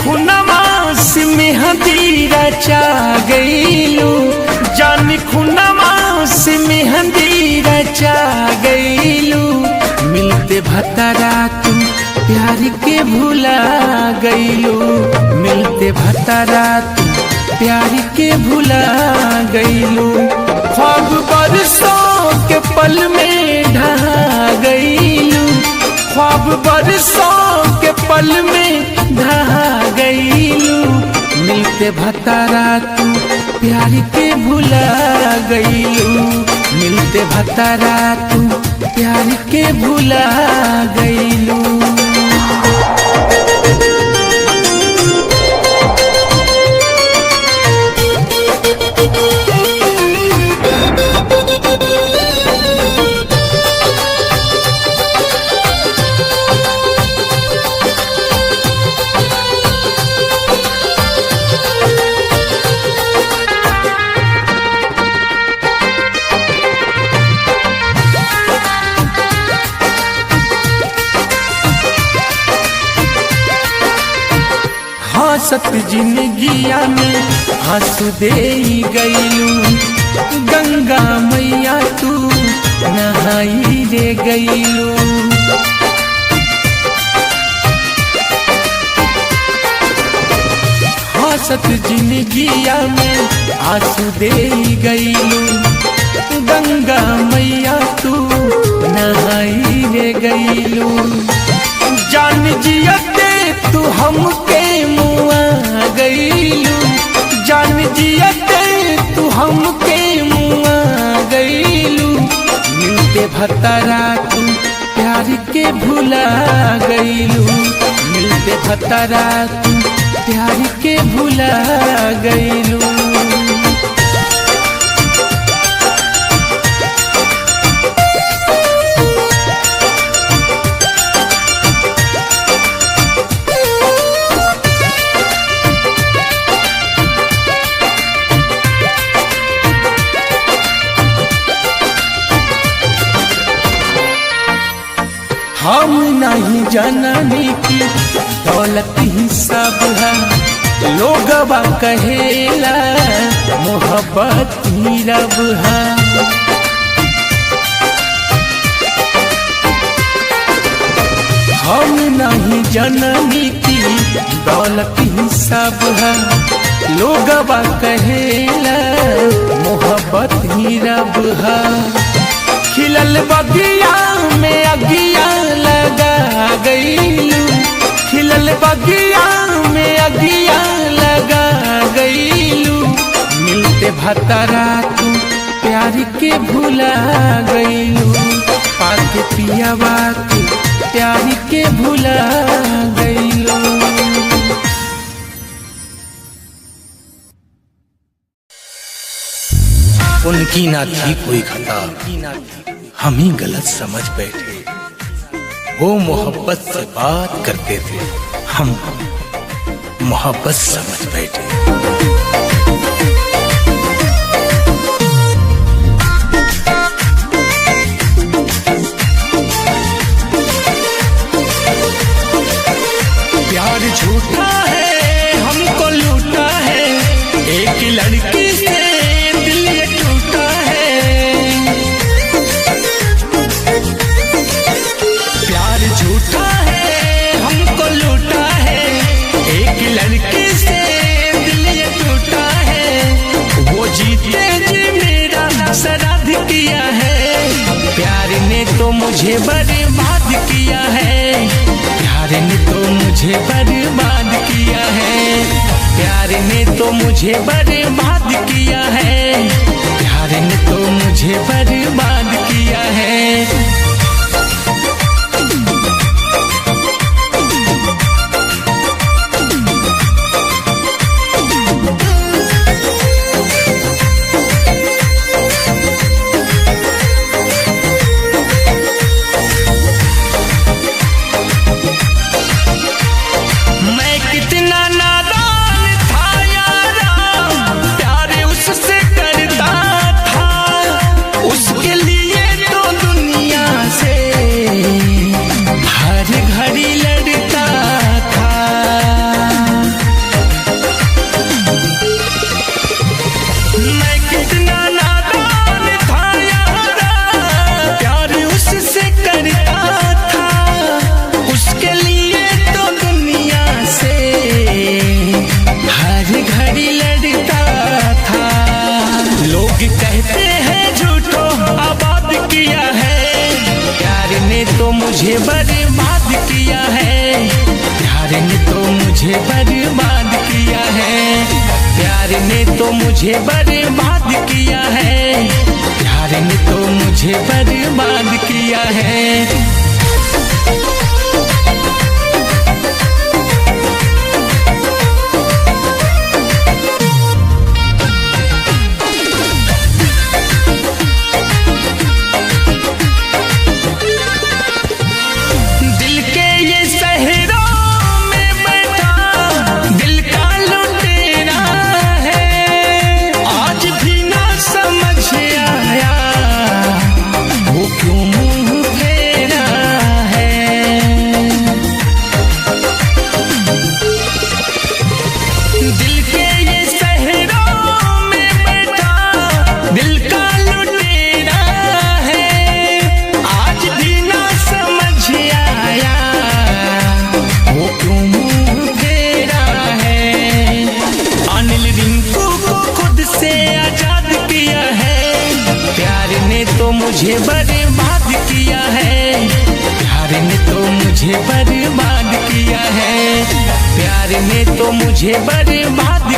खुनवा से मेहंदी रचा गईलू, जान खुनवा से मेहंदी रचा गईलू। मिलते भतरा तू प्यार के भुला गईलू, मिलते भतरा तू प्यार के भुला गईलू। ख्वाब बरसों के पल में ढहा गईलू, ख्वाब बरसों के पल में ढहा गईलू। मिलते भतरा तू प्यार के भुला गईलू, मिलते भतरा तू प्यार के भुला गईलू। हंसत जिंदगिया में आंसू दे गईलू, गंगा मैया तू नहाई रे गईलू। हंसत जिंदगिया में आंसू दे गईलू, गंगा मैया तू नहाई रे गईलू। जान जियते तू हमके मुआ गईलू, जान जियते तू हमके मुआ गईलू। मिलते भतरा तू प्यार के भुला गईलू, मिलते भतरा तू प्यार के भुला गईलू। हम नहीं जाननी की दौलत ही सब है, लोगवा कहेला मोहब्बत ही रब है। हम नहीं जाननी की दौलत ही सब है, लोगवा कहेला मोहब्बत ही रब है। खिलल बगिया में अगिया लगा गईलू, खिलल बगिया में अगिया लगा गईलू। मिलते भतरा तू प्यार के भुला गईलू, पाके पियावा तू प्यार के भुला गईलू। उनकी ना थी कोई खता, हम ही गलत समझ बैठे। वो मोहब्बत से बात करते थे, हम मोहब्बत समझ बैठे। प्यार झूठा है हमको लूटा है, एक लड़की से दिल ये टूटा है। प्यार झूठा है हमको लूटा है, एक लड़की से दिल ये टूटा है। वो जीते जी मेरा श्राद्ध किया है, प्यार ने तो मुझे बर्बाद किया है, प्यार ने तो मुझे बर्बाद किया है, प्यार ने तो मुझे बर्बाद किया है, प्यार ने तो मुझे बर्बाद किया है। उसके लिए तो दुनिया मुझे बर्बाद किया है, प्यार ने तो मुझे बर्बाद किया है, प्यार ने तो मुझे बर्बाद किया है, प्यार ने तो मुझे बर्बाद किया है। मुझे बर्बाद किया है, प्यार ने तो मुझे बर्बाद किया है, प्यार ने तो मुझे बर्बाद